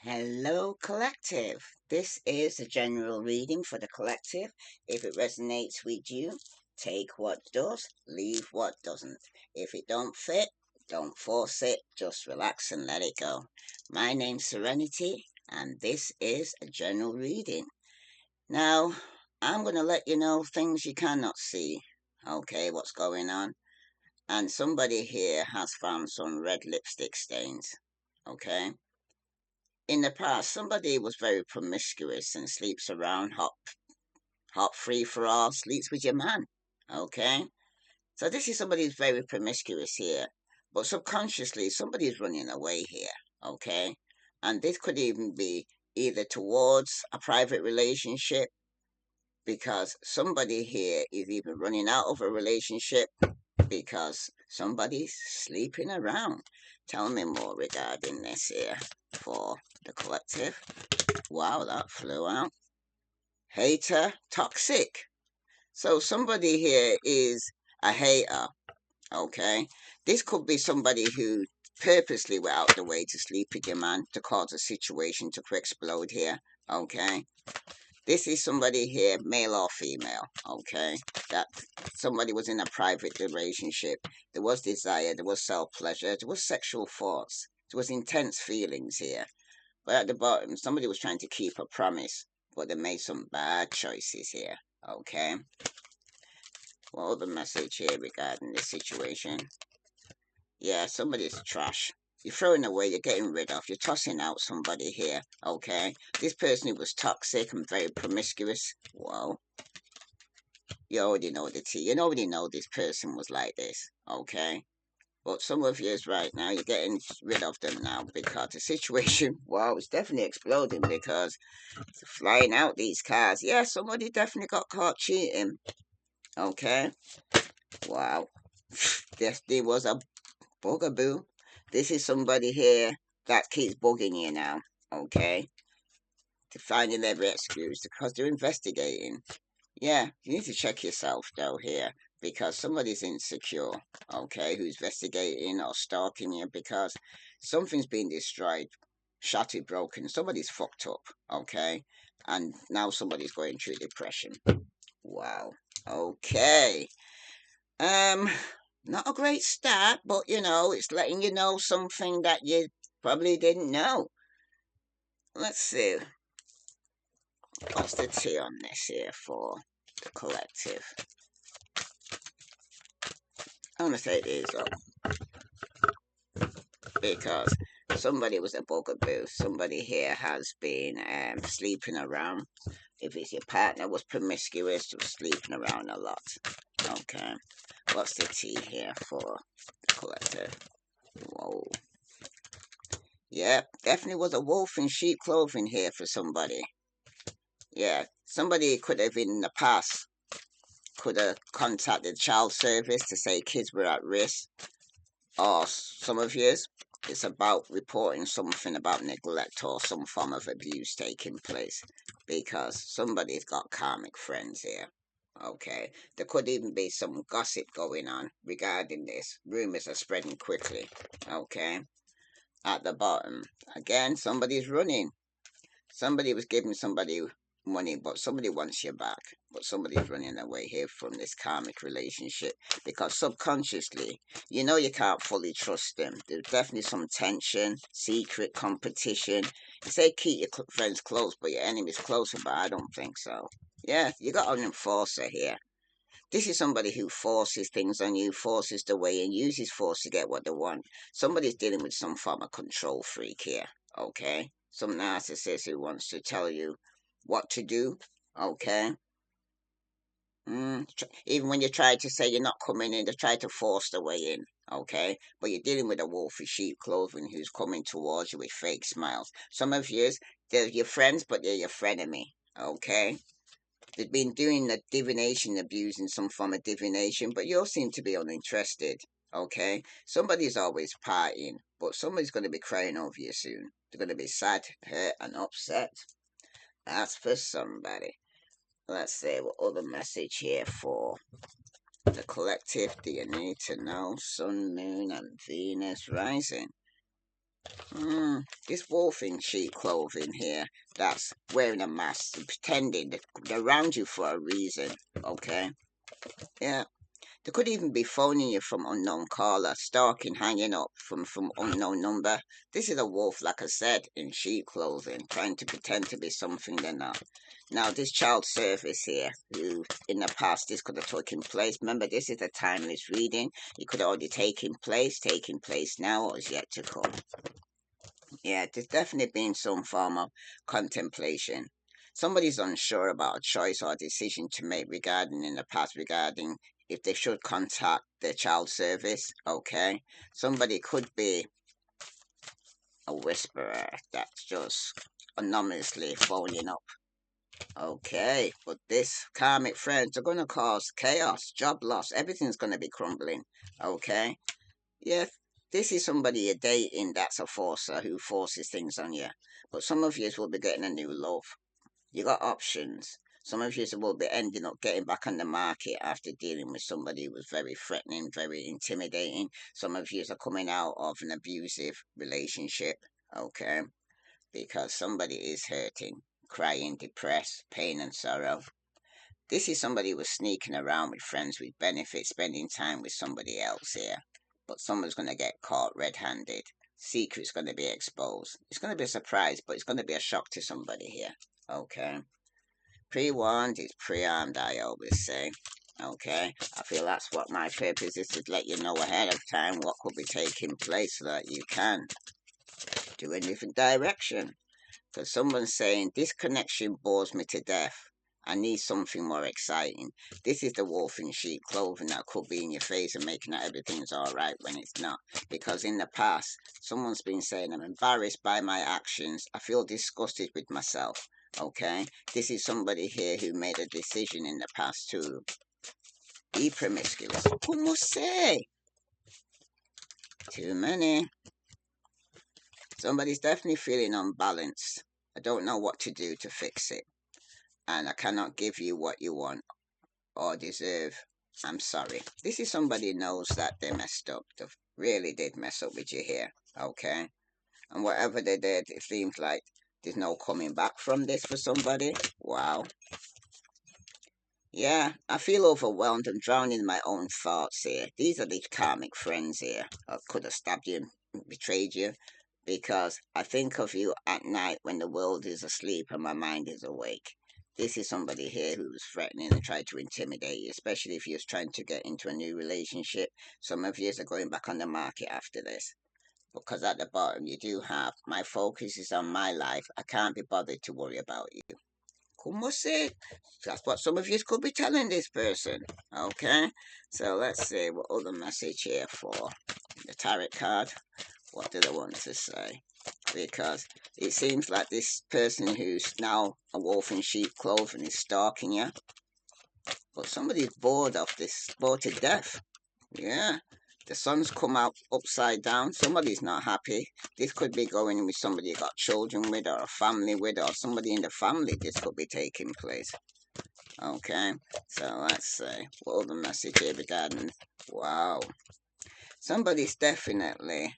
Hello, collective. This is a general reading for the collective. If it resonates with you, take what does, leave what doesn't. If it don't fit, don't force it, just relax and let it go. My name's Serenity, and this is a general reading. Now, I'm going to let you know things you cannot see. Okay, what's going on? And somebody here has found some red lipstick stains. Okay? In the past, somebody was very promiscuous and sleeps around, hot free for all, sleeps with your man. Okay? So this is somebody who's very promiscuous here. But subconsciously, somebody's running away here. Okay? And this could even be either towards a private relationship, because somebody here is even running out of a relationship because somebody's sleeping around. Tell me more regarding this here for the collective. Wow, that flew out. Hater, toxic. So somebody here is a hater, okay? This could be somebody who purposely went out the way to sleep with your man to cause a situation to explode here, okay? This is somebody here, male or female, okay? That somebody was in a private relationship. There was desire, there was self-pleasure, there was sexual thoughts, there was intense feelings here. But at the bottom, somebody was trying to keep a promise, but they made some bad choices here. Okay. What other message here regarding this situation? Yeah, somebody's trash. You're throwing away, you're getting rid of, you're tossing out somebody here. Okay. This person who was toxic and very promiscuous. Well, you already know the tea. You already know this person was like this. Okay. But some of you right now, you're getting rid of them now because the situation, wow, it's definitely exploding because it's flying out these cars. Yeah, somebody definitely got caught cheating. Okay. Wow. Yes, there was a bugaboo. This is somebody here that keeps bugging you now. Okay. To finding every excuse because they're investigating. Yeah, you need to check yourself though here because somebody's insecure, okay, who's investigating or stalking you because something's been destroyed, shattered, broken. Somebody's fucked up, okay, and now somebody's going through depression. Wow. Okay. Um, not a great start, but it's letting you know something that you probably didn't know. Let's see. What's the tea on this here for the collective? I'm gonna say these up because somebody was a bugaboo. Somebody here has been sleeping around. If it's your partner was promiscuous, was sleeping around a lot. Okay. What's the tea here for the collective? Whoa. Yeah, definitely was a wolf in sheep clothing here for somebody. Yeah, somebody could have in the past could have contacted child service to say kids were at risk, or some of yours, it's about reporting something about neglect or some form of abuse taking place because somebody's got karmic friends here. Okay, there could even be some gossip going on regarding this. Rumors are spreading quickly. Okay, at the bottom, again, somebody's running. Somebody was giving somebody money, but somebody wants you back. But somebody's running away here from this karmic relationship because subconsciously, you can't fully trust them. There's definitely some tension, secret competition. You say keep your friends close, but your enemies closer, but I don't think so. Yeah, you got an enforcer here. This is somebody who forces things on you, forces the way, and uses force to get what they want. Somebody's dealing with some form of control freak here, okay? Some narcissist who wants to tell you what to do, okay? Even when you try to say you're not coming in, they try to force the way in, okay? But you're dealing with a wolf in sheep clothing who's coming towards you with fake smiles. Some of you, they're your friends, but they're your frenemy, okay? They've been doing the divination, abusing some form of divination, but you all seem to be uninterested. Okay? Somebody's always partying, but somebody's going to be crying over you soon. They're going to be sad, hurt, and upset. That's for somebody. Let's see what other message here for the collective do you need to know? Sun, Moon, and Venus rising. This wolf in sheep clothing here, that's wearing a mask, pretending that they're around you for a reason, okay? Yeah. They could even be phoning you from unknown caller, stalking, hanging up from unknown number. This is a wolf, like I said, in sheep clothing, trying to pretend to be something they're not. Now, this child service here, who in the past this could have taken place. Remember, this is a timeless reading. It could have already taken place now, or is yet to come. Yeah, there's definitely been some form of contemplation. Somebody's unsure about a choice or a decision to make regarding in the past regarding if they should contact the child service. Okay, somebody could be a whisperer that's just anonymously phoning up. Okay, but this karmic friends are going to cause chaos, job loss, everything's going to be crumbling. Okay, yeah, this is somebody you're dating that's a forcer who forces things on you. But some of you will be getting a new love. You got options. Some of you will be ending up getting back on the market after dealing with somebody who was very threatening, very intimidating. Some of you are coming out of an abusive relationship, okay? Because somebody is hurting, crying, depressed, pain and sorrow. This is somebody who was sneaking around with friends with benefits, spending time with somebody else here. But someone's going to get caught red-handed. Secret's going to be exposed. It's going to be a surprise, but it's going to be a shock to somebody here. Okay. Pre-warned is pre-armed, I always say. Okay. I feel that's what my purpose is, to let you know ahead of time what could be taking place so that you can do a different direction. Because someone's saying, this connection bores me to death. I need something more exciting. This is the wolf in sheep clothing that could be in your face and making that everything's alright when it's not. Because in the past, someone's been saying, I'm embarrassed by my actions. I feel disgusted with myself. Okay? This is somebody here who made a decision in the past to be promiscuous. Como say? Too many. Somebody's definitely feeling unbalanced. I don't know what to do to fix it. And I cannot give you what you want or deserve. I'm sorry. This is somebody who knows that they messed up. They really did mess up with you here. Okay? And whatever they did, it seems like there's no coming back from this for somebody. Wow. Yeah, I feel overwhelmed. I'm drowning in my own thoughts here. These are the karmic friends here. I could have stabbed you and betrayed you because I think of you at night when the world is asleep and my mind is awake. This is somebody here who was threatening and tried to intimidate you, especially if you're trying to get into a new relationship. Some of you are going back on the market after this. Because at the bottom you do have, my focus is on my life. I can't be bothered to worry about you. Como se? That's what some of you could be telling this person. Okay? So let's see what other message here for the tarot card. What do they want to say? Because it seems like this person who's now a wolf in sheep clothing is stalking you. But somebody's bored of this, bored to death. Yeah. The sun's come out upside down. Somebody's not happy. This could be going with somebody you got children with, or a family with, or somebody in the family. This could be taking place. Okay, so let's see. What other message here regarding? Wow. Somebody's definitely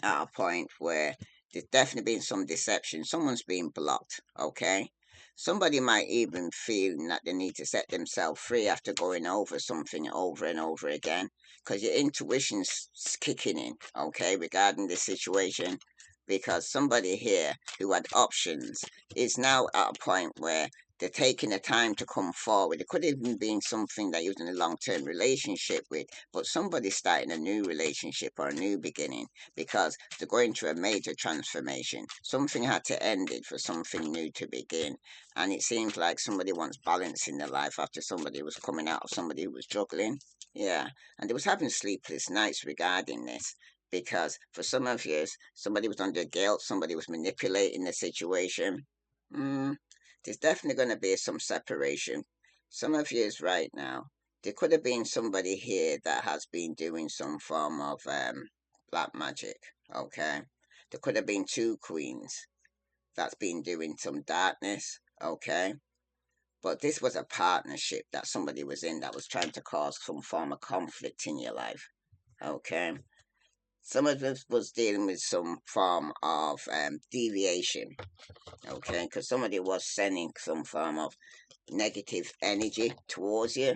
at a point where there's definitely been some deception. Someone's been blocked. Okay. Somebody might even feel that they need to set themselves free after going over something over and over again, because your intuition's kicking in, okay, regarding this situation. Because somebody here who had options is now at a point where they're taking the time to come forward. It could have even been something that you was in a long-term relationship with, but somebody's starting a new relationship or a new beginning because they're going through a major transformation. Something had to end it for something new to begin. And it seems like somebody wants balance in their life after somebody was coming out of somebody who was juggling. Yeah. And they was having sleepless nights regarding this. Because for some of you, somebody was under guilt, somebody was manipulating the situation. There's definitely going to be some separation. Some of you right now, there could have been somebody here that has been doing some form of black magic, okay? There could have been two queens that's been doing some darkness, okay? But this was a partnership that somebody was in that was trying to cause some form of conflict in your life, okay? Some of us was dealing with some form of deviation, okay, because somebody was sending some form of negative energy towards you.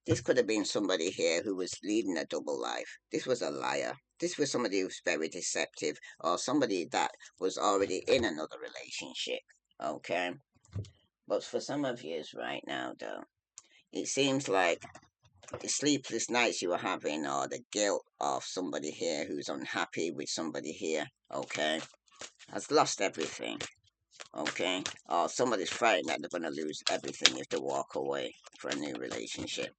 This could have been somebody here who was leading a double life. This was a liar. This was somebody who's very deceptive, or somebody that was already in another relationship, okay. But for some of you right now, though, it seems like the sleepless nights you were having, or the guilt of somebody here who's unhappy with somebody here, okay, has lost everything, okay, or somebody's frightened that they're going to lose everything if they walk away for a new relationship.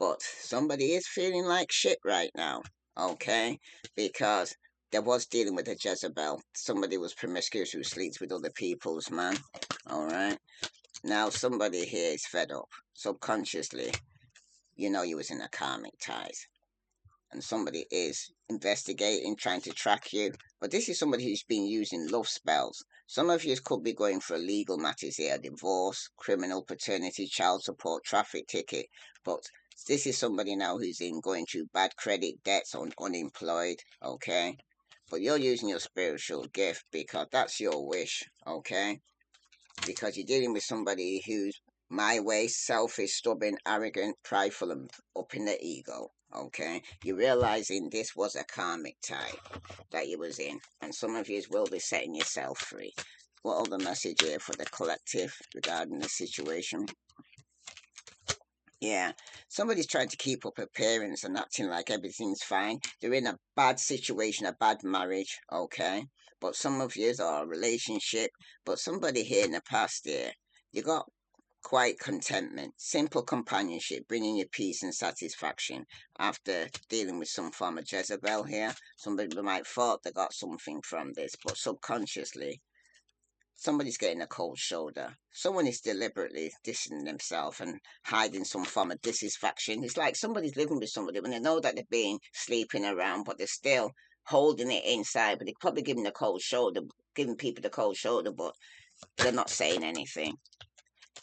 But somebody is feeling like shit right now, okay, because they was dealing with a Jezebel. Somebody was promiscuous who sleeps with other people's man, all right. Now somebody here is fed up subconsciously. You know you was in a karmic ties, and somebody is investigating, trying to track you. But this is somebody who's been using love spells. Some of you could be going for legal matters here: divorce, criminal, paternity, child support, traffic ticket. But this is somebody now who's in going through bad credit, debts, unemployed, okay. But you're using your spiritual gift because that's your wish, okay, because you're dealing with somebody who's my way, selfish, stubborn, arrogant, prideful, and up in the ego. Okay, you're realizing this was a karmic tie that you was in, and some of you will be setting yourself free. What other message here for the collective regarding the situation? Yeah, somebody's trying to keep up appearance and acting like everything's fine. They're in a bad situation, a bad marriage, okay? But some of you are a relationship, but somebody here in the past year, you got quiet contentment, simple companionship, bringing you peace and satisfaction after dealing with some form of Jezebel here. Somebody might thought they got something from this, but subconsciously, somebody's getting a cold shoulder. Someone is deliberately dissing themselves and hiding some form of dissatisfaction. It's like somebody's living with somebody when they know that they're being sleeping around, but they're still holding it inside. But they're probably giving the cold shoulder, giving people the cold shoulder, but they're not saying anything.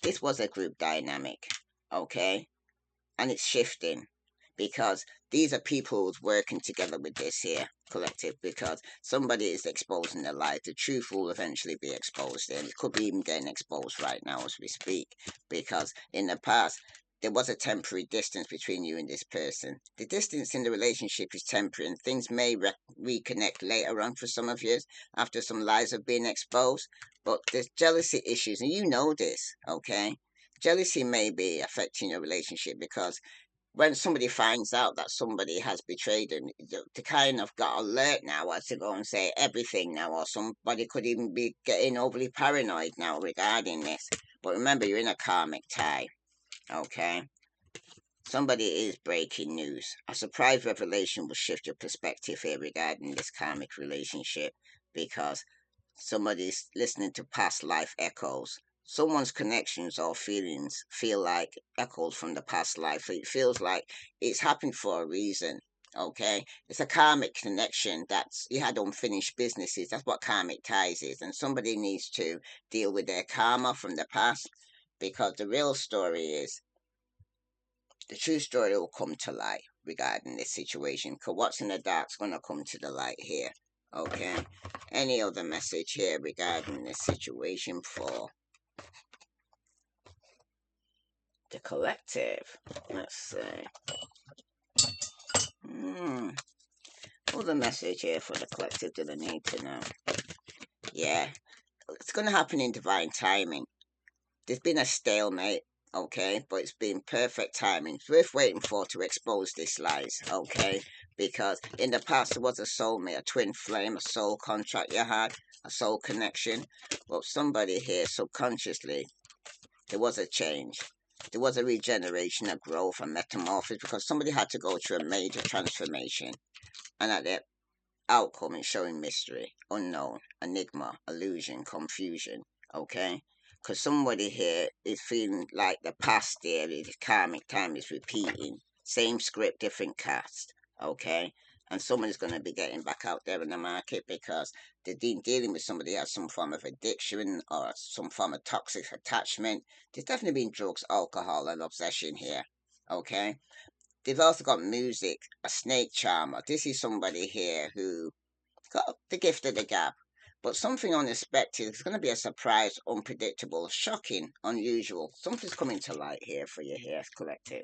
This was a group dynamic, okay? And it's shifting because these are people who's working together with this here collective, because somebody is exposing the lie. The truth will eventually be exposed, and it could be even getting exposed right now as we speak, because in the past there was a temporary distance between you and this person. The distance in the relationship is temporary, and things may reconnect later on for some of you after some lies have been exposed. But there's jealousy issues, and you know this, okay. Jealousy may be affecting your relationship because when somebody finds out that somebody has betrayed them, they kind of got alert now as to go and say everything now, or somebody could even be getting overly paranoid now regarding this. But remember, you're in a karmic tie, okay? Somebody is breaking news. A surprise revelation will shift your perspective here regarding this karmic relationship, because somebody's listening to past life echoes. Someone's connections or feelings feel like echoes from the past life. It feels like it's happened for a reason. Okay, it's a karmic connection that's you had unfinished businesses. That's what karmic ties is, and somebody needs to deal with their karma from the past, because the real story is the true story will come to light regarding this situation. Because what's in the dark's going to come to the light here. Okay. Any other message here regarding this situation for the collective? Let's see. Other message here for the collective do they need to know? Yeah. It's going to happen in divine timing. There's been a stalemate, okay, but it's been perfect timing. It's worth waiting for to expose these lies, okay? Because in the past there was a soulmate, a twin flame, a soul contract you had, a soul connection. Well, somebody here subconsciously, there was a change. There was a regeneration, a growth, a metamorphosis, because somebody had to go through a major transformation. And at the outcome is showing mystery, unknown, enigma, illusion, confusion, okay? Because somebody here is feeling like the past there, the karmic time is repeating. Same script, different cast, okay? And someone is going to be getting back out there in the market because they're dealing with somebody who has some form of addiction or some form of toxic attachment. There's definitely been drugs, alcohol, and obsession here, okay? They've also got music, a snake charmer. This is somebody here who got the gift of the gab. But something unexpected. It's going to be a surprise, unpredictable, shocking, unusual. Something's coming to light here for you here, collective.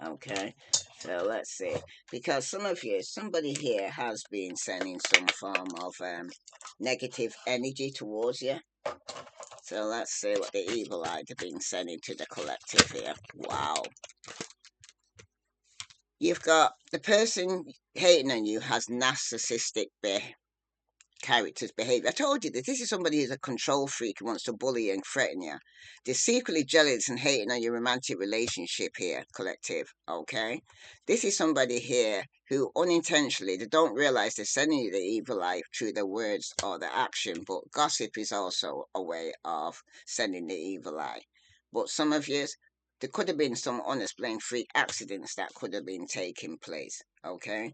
Okay, so let's see. Because some of you, somebody here has been sending some form of negative energy towards you. So let's see what the evil eye have been sending to the collective here. Wow. You've got the person hating on you has narcissistic character's behavior. I told you that this is somebody who's a control freak who wants to bully you and threaten you. They're secretly jealous and hating on your romantic relationship here, collective. Okay? This is somebody here who unintentionally, they don't realize they're sending you the evil eye through their words or their action, but gossip is also a way of sending the evil eye. But some of you, there could have been some unexplained freak accidents that could have been taking place. Okay?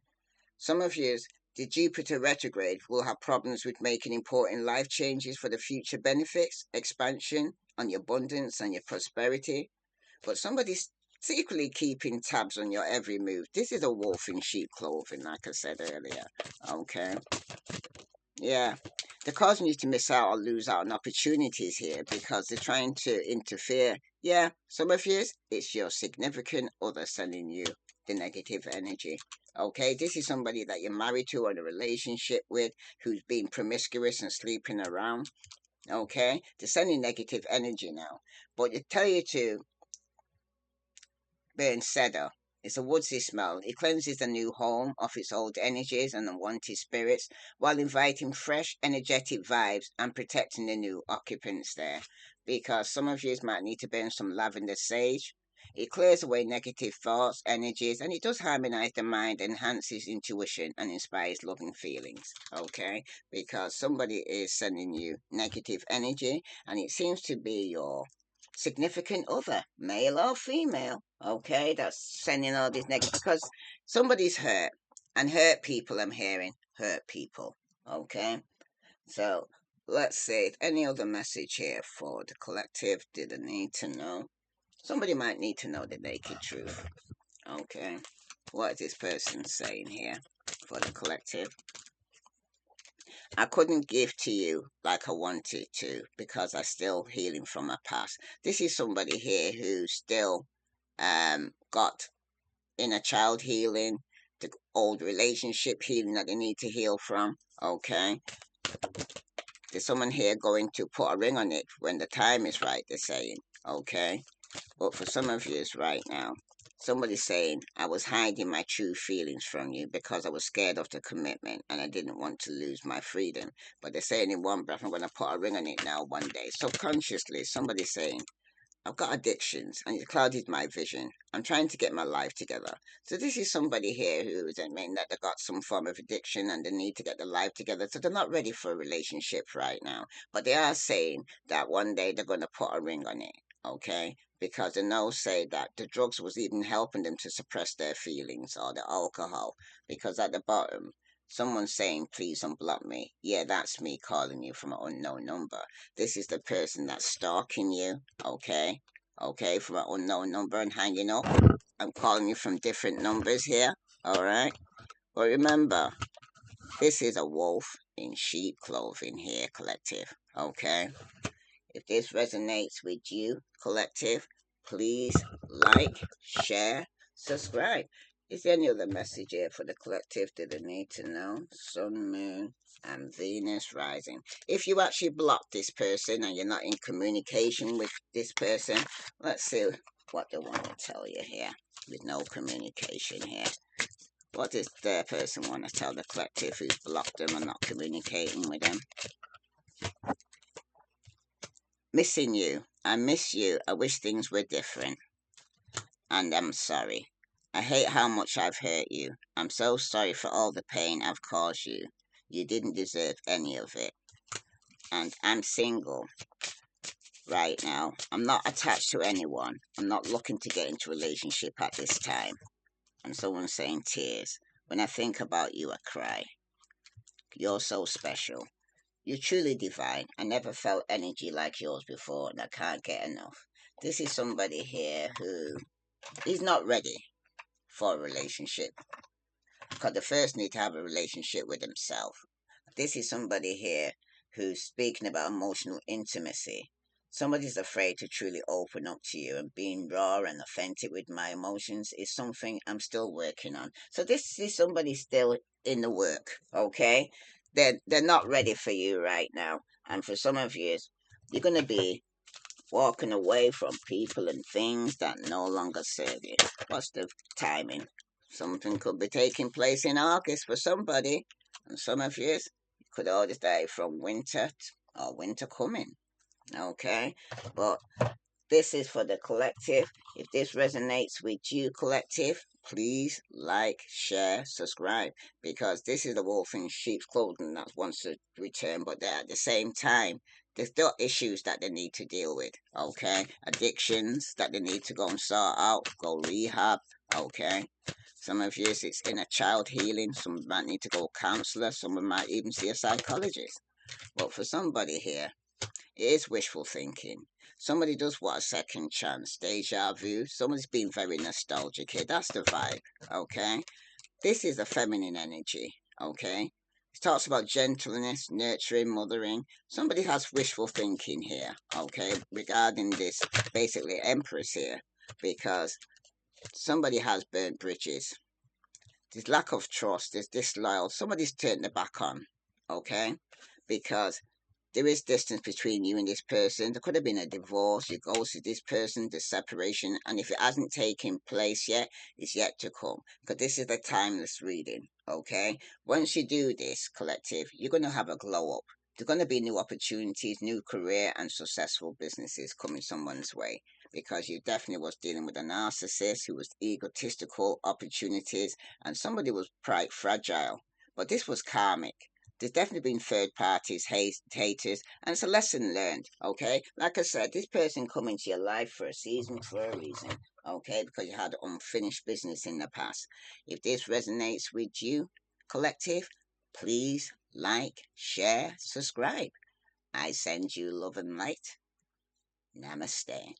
Some of you, the Jupiter retrograde will have problems with making important life changes for the future benefits, expansion, on your abundance and your prosperity. But somebody's secretly keeping tabs on your every move. This is a wolf in sheep clothing, like I said earlier. Okay. Yeah. They're causing you to miss out or lose out on opportunities here because they're trying to interfere. Yeah, some of you, it's your significant other sending you the negative energy. Okay, this is somebody that you're married to or in a relationship with who's been promiscuous and sleeping around. Okay, they're sending negative energy now. But they tell you to burn cedar. It's a woodsy smell. It cleanses the new home of its old energies and unwanted spirits while inviting fresh, energetic vibes and protecting the new occupants there. Because some of you might need to burn some lavender sage. It clears away negative thoughts, energies, and it does harmonize the mind, enhances intuition, and inspires loving feelings. Okay? Because somebody is sending you negative energy, and it seems to be your significant other, male or female. Okay, that's sending all these negative because somebody's hurt, and hurt people. I'm hearing hurt people. Okay, so let's see. Any other message here for the collective? Did I need to know? Somebody might need to know the naked truth. Okay, what is this person saying here for the collective? I couldn't give to you like I wanted to because I'm still healing from my past. This is somebody here who's still got inner child healing, the old relationship healing that they need to heal from. Okay. There's someone here going to put a ring on it when the time is right, they're saying. Okay. But for some of you right now, somebody's saying, I was hiding my true feelings from you because I was scared of the commitment and I didn't want to lose my freedom. But they're saying in one breath, I'm going to put a ring on it now one day. Subconsciously, somebody's saying, I've got addictions and it clouded my vision. I'm trying to get my life together. So this is somebody here who's admitting that they've got some form of addiction and they need to get their life together. So they're not ready for a relationship right now. But they are saying that one day they're going to put a ring on it. Okay? Because they now say that the drugs was even helping them to suppress their feelings or the alcohol. Because at the bottom, someone's saying, please unblock me. Yeah, that's me calling you from an unknown number. This is the person that's stalking you, okay? Okay, from an unknown number and hanging up. I'm calling you from different numbers here, alright? But remember, this is a wolf in sheep clothing here, collective, okay? If this resonates with you, collective, please like, share, subscribe. Is there any other message here for the collective that they need to know? Sun, Moon, and Venus rising. If you actually block this person and you're not in communication with this person, let's see what they want to tell you here with no communication here. What does the person want to tell the collective who's blocked them and not communicating with them? Missing you. I miss you. I wish things were different. And I'm sorry. I hate how much I've hurt you. I'm so sorry for all the pain I've caused you. You didn't deserve any of it. And I'm single right now. I'm not attached to anyone. I'm not looking to get into a relationship at this time. And someone's saying tears. When I think about you, I cry. You're so special. You're truly divine. I never felt energy like yours before, and I can't get enough. This is somebody here who is not ready for a relationship. Because the first need to have a relationship with himself. This is somebody here who's speaking about emotional intimacy. Somebody's afraid to truly open up to you, and being raw and authentic with my emotions is something I'm still working on. So this is somebody still in the work, okay? They're not ready for you right now. And for some of you, you're gonna be walking away from people and things that no longer serve you. What's the timing? Something could be taking place in August for somebody, and some of you could all just die from winter or winter coming. Okay, but this is for the collective. If this resonates with you, collective, please like, share, subscribe, because this is the wolf in sheep's clothing that wants to return, but they're at the same time, there's still issues that they need to deal with, okay? Addictions that they need to go and sort out, go rehab, okay? Some of you, it's inner child healing. Some might need to go counselor. Some might even see a psychologist. But for somebody here, it is wishful thinking. Somebody does want a second chance, deja vu. Somebody's being very nostalgic here. That's the vibe, okay? This is a feminine energy, okay? It talks about gentleness, nurturing, mothering. Somebody has wishful thinking here, okay, regarding this basically Empress here, because somebody has burnt bridges. There's lack of trust, there's disloyal. Somebody's turned their back on, okay? Because there is distance between you and this person. There could have been a divorce. You go to this person, the separation, and if it hasn't taken place yet, it's yet to come. Because this is a timeless reading, okay? Once you do this, collective, you're going to have a glow up. There's going to be new opportunities, new career, and successful businesses coming someone's way. Because you definitely was dealing with a narcissist who was egotistical, opportunities, and somebody was quite fragile. But this was karmic. There's definitely been third parties, haters, and it's a lesson learned, okay? Like I said, this person come into your life for a season, for a reason, okay? Because you had unfinished business in the past. If this resonates with you, collective, please like, share, subscribe. I send you love and light. Namaste.